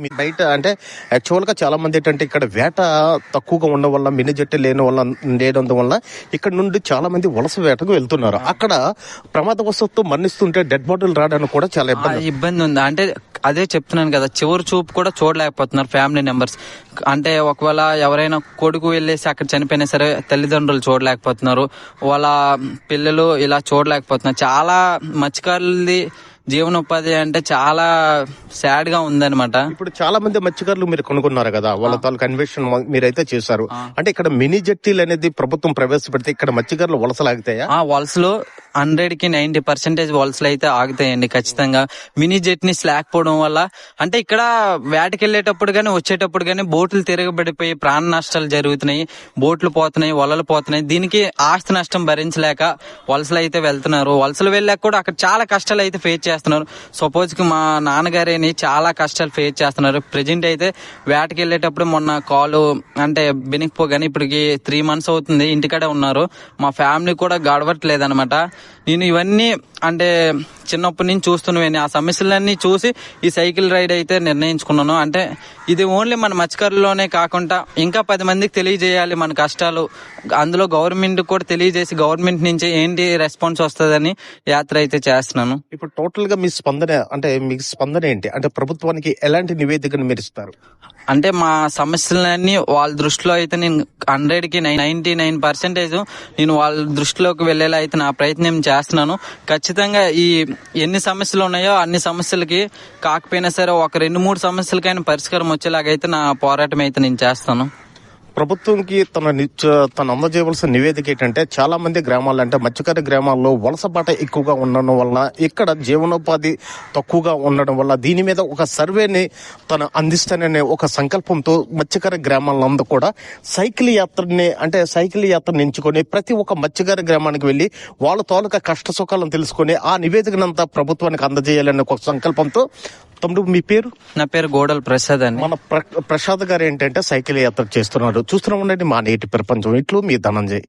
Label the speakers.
Speaker 1: మీ బయట అంటే యాక్చువల్ గా చాలా మంది ఏంటంటే ఇక్కడ వేట తక్కువగా ఉండడం వల్ల మినీ జట్టి లేనందు వల్ల ఇక్కడ నుండి చాలా మంది వలస వేటకు వెళ్తున్నారు. అక్కడ ప్రమాదవశాత్తు మరణిస్తుంటే డెడ్ బాడీలు రావడానికి కూడా చాలా
Speaker 2: ఇబ్బంది ఉంది. అంటే అదే చెప్తున్నాను కదా, చివరి చూపు కూడా చూడలేకపోతున్నారు ఫ్యామిలీ మెంబర్స్. అంటే ఒకవేళ ఎవరైనా కొడుకు వెళ్ళేసి అక్కడ చనిపోయినా సరే తల్లిదండ్రులు చూడలేకపోతున్నారు, వాళ్ళ పిల్లలు ఇలా చూడలేకపోతున్నారు. చాలా మత్స్యకారులది జీవనోపాధి అంటే చాలా సాడ్ గా ఉందన్నమాట.
Speaker 1: ఇప్పుడు చాలా మంది మత్స్యకారులు మీరు కొనుక్కున్నారు కదా, వాళ్ళ తాలూకు అన్వేషణ మీరైతే చేశారు. అంటే ఇక్కడ మినీ జట్టీలు అనేది ప్రభుత్వం ప్రవేశపెడితే ఇక్కడ మత్స్యకారులు వలసలాగుతాయా?
Speaker 2: వలసలో 100కి 90% వలసలు అయితే ఆగుతాయండి ఖచ్చితంగా. మినీ జెట్ ని లేకపోవడం వల్ల అంటే ఇక్కడ వేటకెళ్లేటప్పుడు గానీ వచ్చేటప్పుడు గానీ బోట్లు తిరగబడిపోయి ప్రాణ నష్టాలు జరుగుతున్నాయి, బోట్లు పోతున్నాయి, వలలు పోతున్నాయి. దీనికి ఆస్తి నష్టం భరించలేక వలసలు అయితే వెళ్తున్నారు. వలసలు వెళ్ళాక కూడా అక్కడ చాలా కష్టాలు అయితే ఫేస్ చేస్తున్నారు. సపోజ్ కి మా నాన్నగారేని చాలా కష్టాలు ఫేస్ చేస్తున్నారు. ప్రెజెంట్ అయితే వేటకి వెళ్ళేటప్పుడు మొన్న కాలు అంటే బెనికిపోగానే ఇప్పటికి 3 months అవుతుంది, ఇంటికాడే ఉన్నారు. మా ఫ్యామిలీ కూడా గడవట్లేదు అనమాట. నేను ఇవన్నీ అంటే చిన్నప్పటి నుంచి చూస్తున్నవి, ఆ సమస్యలన్నీ చూసి ఈ సైకిల్ రైడ్ అయితే నిర్ణయించుకున్నాను. అంటే ఇది ఓన్లీ మన మత్స్యకారుల్లోనే కాకుండా ఇంకా 10 మందికి తెలియజేయాలి మన కష్టాలు. అందులో గవర్నమెంట్ కూడా తెలియజేసి గవర్నమెంట్ నుంచి ఏంటి రెస్పాన్స్ వస్తుందని యాత్ర అయితే చేస్తున్నాను.
Speaker 1: ఇప్పుడు టోటల్ గా మీ స్పందన ఏంటి? అంటే ప్రభుత్వానికి ఎలాంటి నివేదికను మీరు ఇస్తారు?
Speaker 2: అంటే మా సమస్యలన్నీ వాళ్ళ దృష్టిలో అయితే నేను 100కి 99% నేను వాళ్ళ దృష్టిలోకి వెళ్లేలా అయితే నా ప్రయత్నం చేస్తున్నాను. ఖచ్చితంగా ఈ ఎన్ని సమస్యలు ఉన్నాయో అన్ని సమస్యలకి కాకపోయినా సరే ఒక 2-3 సమస్యలకైనా పరిష్కారం వచ్చేలాగైతే నా పోరాటం అయితే నేను చేస్తాను.
Speaker 1: ప్రభుత్వంకి తన అందజేయవలసిన నివేదిక ఏంటంటే చాలా మంది గ్రామాలు అంటే మత్స్యకార గ్రామాల్లో వలసబాట ఎక్కువగా ఉండడం వల్ల ఇక్కడ జీవనోపాధి తక్కువగా ఉండడం వల్ల దీని మీద ఒక సర్వేని తను అందిస్తాననే ఒక సంకల్పంతో మత్స్యకార గ్రామాలందరూ కూడా సైకిల్ యాత్రని ఎంచుకొని ప్రతి ఒక్క మత్స్యకార గ్రామానికి వెళ్లి వాళ్ళ తాలూకా కష్ట సుఖాలను తెలుసుకొని ఆ నివేదికనంతా ప్రభుత్వానికి అందజేయాలనే ఒక సంకల్పంతో. తమ్ముడు మీ పేరు?
Speaker 2: నా పేరు గోడల్ ప్రసాద్ అని.
Speaker 1: మన ప్రసాద్ గారు ఏంటంటే సైకిల్ యాత్ర చేస్తున్నారు. చూస్తూనే ఉండండి మా నేటి ప్రపంచం. ఇట్లు మీ ధనంజయ్.